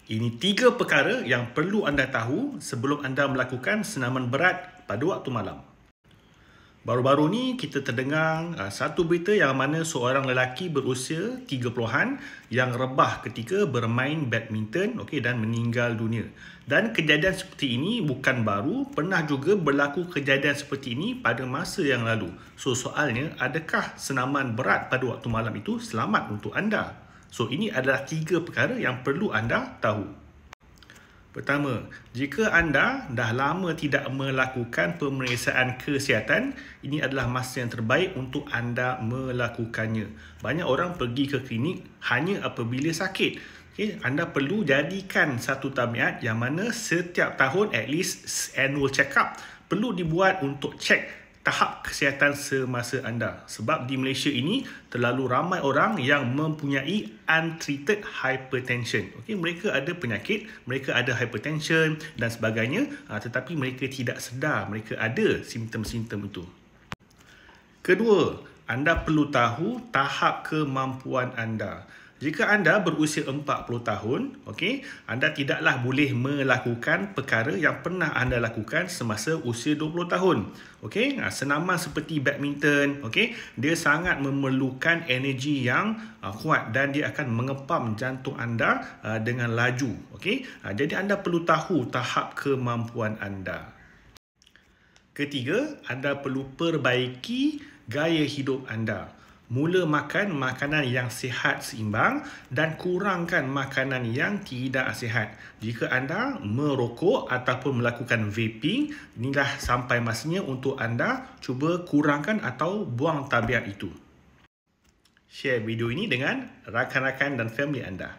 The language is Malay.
Ini 3 perkara yang perlu anda tahu sebelum anda melakukan senaman berat pada waktu malam. Baru-baru ni kita terdengar satu berita yang mana seorang lelaki berusia 30-an yang rebah ketika bermain badminton dan meninggal dunia. Dan kejadian seperti ini bukan baru, pernah juga berlaku kejadian seperti ini pada masa yang lalu. So soalnya, adakah senaman berat pada waktu malam itu selamat untuk anda? So ini adalah 3 perkara yang perlu anda tahu. Pertama, jika anda dah lama tidak melakukan pemeriksaan kesihatan, ini adalah masa yang terbaik untuk anda melakukannya. Banyak orang pergi ke klinik hanya apabila sakit. Anda perlu jadikan satu tabiat yang mana setiap tahun at least annual check-up perlu dibuat untuk cek tahap kesihatan semasa anda. Sebab di Malaysia ini terlalu ramai orang yang mempunyai untreated hypertension. Mereka ada penyakit, mereka ada hypertension dan sebagainya, tetapi mereka tidak sedar mereka ada simptom-simptom itu. Kedua, anda perlu tahu tahap kemampuan anda. Jika anda berusia 40 tahun, anda tidaklah boleh melakukan perkara yang pernah anda lakukan semasa usia 20 tahun. Senaman seperti badminton, dia sangat memerlukan energi yang kuat dan dia akan mengepam jantung anda dengan laju. Jadi anda perlu tahu tahap kemampuan anda. Ketiga, anda perlu perbaiki gaya hidup anda. Mula makan makanan yang sihat seimbang dan kurangkan makanan yang tidak sihat. Jika anda merokok ataupun melakukan vaping, inilah sampai masanya untuk anda cuba kurangkan atau buang tabiat itu. Share video ini dengan rakan-rakan dan family anda.